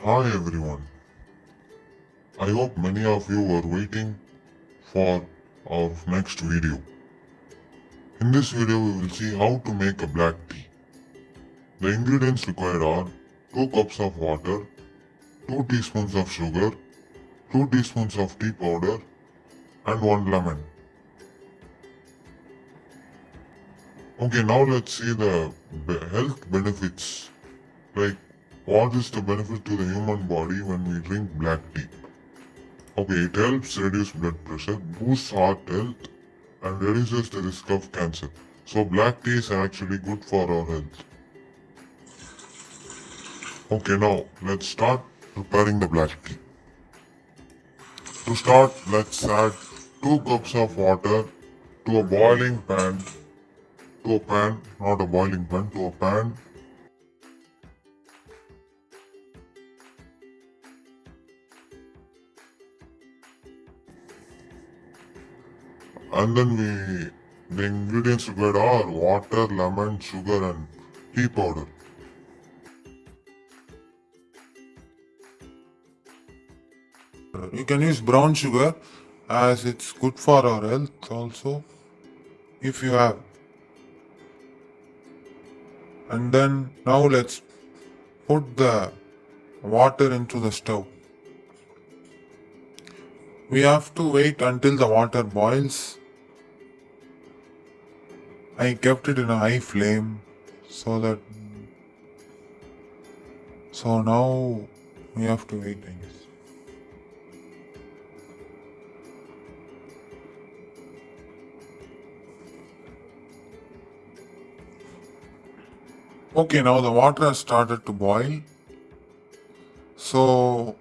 Hi everyone. I hope many of you are waiting for our next video. In this video we will see how to make a black tea. The ingredients required are 2 cups of water, 2 teaspoons of sugar, 2 teaspoons of tea powder and 1 lemon. Okay, now let's see the health benefits. Like what is the benefit to the human body when we drink black tea? Okay, it helps reduce blood pressure, boosts heart health, and reduces the risk of cancer. So black tea is actually good for our health. Okay, now let's start preparing the black tea. To start, let's add 2 cups of water to a boiling pan, not a boiling pan, to a pan. And then the ingredients required are water, lemon, sugar and tea powder. You can use brown sugar as it's good for our health also if you have. And then now let's put the water into the stove. We have to wait until the water boils. I kept it in a high flame so now we have to wait, I guess. Okay, now the water has started to boil. So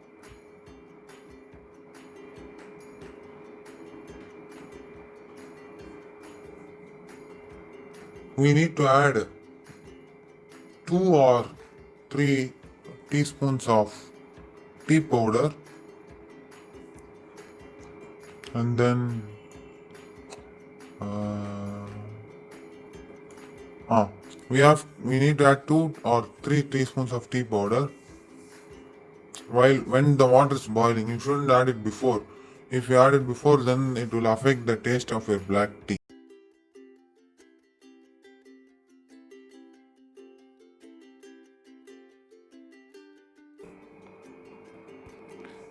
we need to add 2 or 3 teaspoons of tea powder and then we need to add 2 or 3 teaspoons of tea powder when the water is boiling. You shouldn't add it before. If you add it before, then it will affect the taste of your black tea.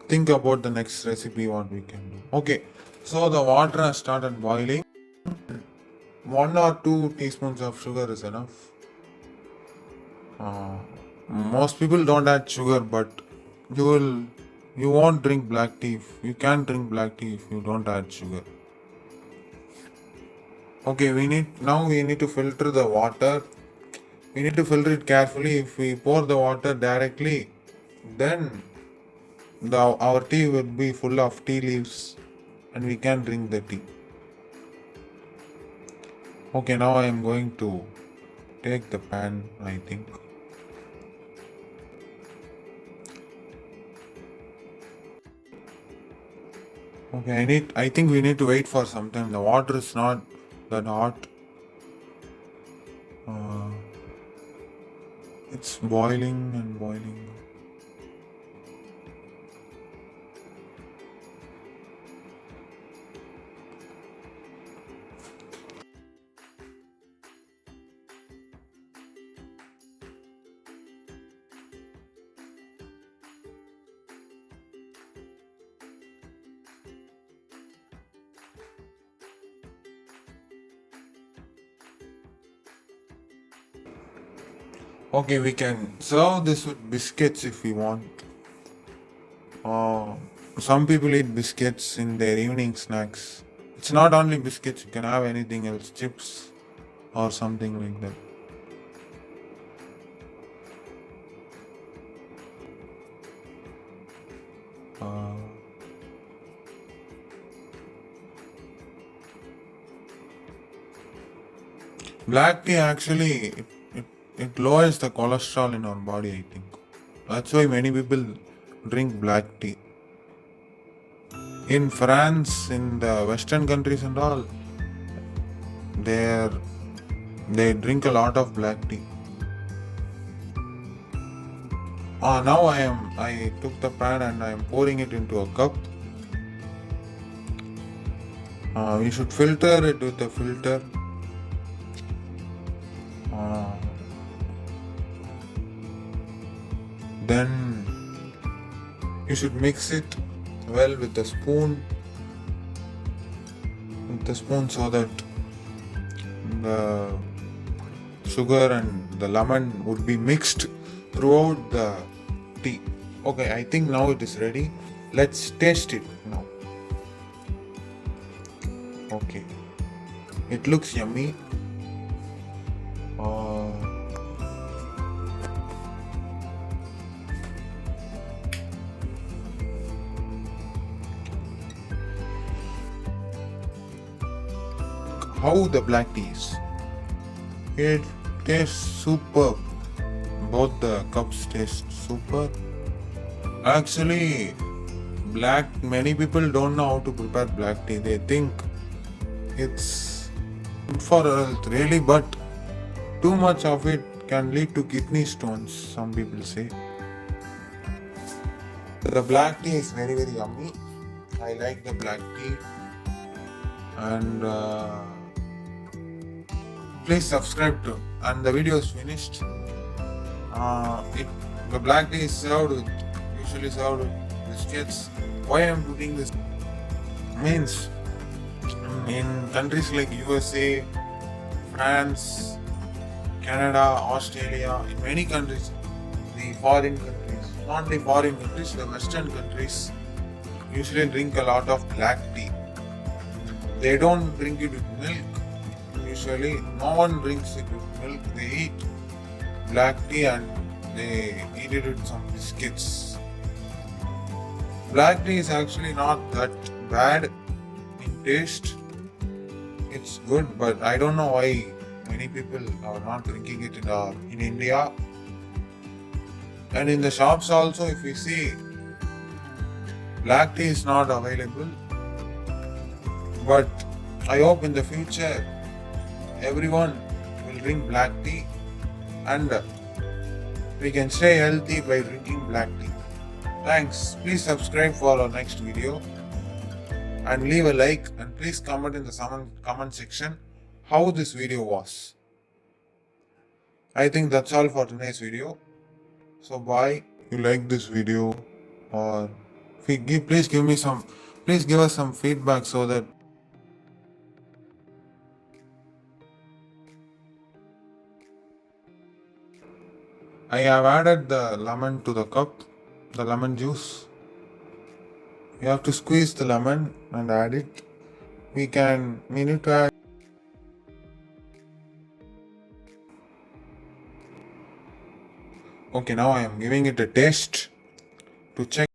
Think about the next recipe what we can do. Okay, so the water has started boiling. 1 or 2 teaspoons of sugar is enough. Most people don't add sugar, but you won't drink black tea. You can't drink black tea if you don't add sugar. Okay, we need to filter the water. We need to filter it carefully. If we pour the water directly, then our tea will be full of tea leaves and we can drink the tea. Okay, now I am going to take the pan, I think. Okay, I think we need to wait for some time. The water is not that hot. It's boiling and boiling. Okay, we can serve this with biscuits if we want. Some people eat biscuits in their evening snacks. It's not only biscuits, you can have anything else, chips or something like that. Black tea actually it lowers the cholesterol in our body, I think. That's why many people drink black tea. In France, in the Western countries and all, they drink a lot of black tea. Now I took the pan and I am pouring it into a cup. We should filter it with a filter. Uh, then you should mix it well with a spoon, so that the sugar and the lemon would be mixed throughout the tea. Okay, I think now it is ready. Let's taste it now. Okay, it looks yummy. Uh, how the black tea is? It tastes superb. Both the cups taste super. Actually, many people don't know how to prepare black tea. They think it's good for health, really, but too much of it can lead to kidney stones, some people say. The black tea is very, very yummy. I like the black tea. And please subscribe to. And the video is finished. The black tea is usually served with biscuits. Why I'm putting this means in countries like USA, France, Canada, Australia, in many countries, not the foreign countries, the Western countries usually drink a lot of black tea. They don't drink it with milk. Usually, no one drinks it with milk. They eat black tea and they eat it with some biscuits. Black tea is actually not that bad in taste. It's good, but I don't know why many people are not drinking it in India. And in the shops also, if we see, black tea is not available. But I hope in the future everyone will drink black tea and we can stay healthy by drinking black tea. Thanks. Please subscribe for our next video and leave a like, and please comment in the comment section how this video was. I think that's all for today's video. So bye. If you like this video, or please give us some feedback so that I have added the lemon to the cup, the lemon juice. You have to squeeze the lemon and add it. We need to add. Okay, now I am giving it a taste to check.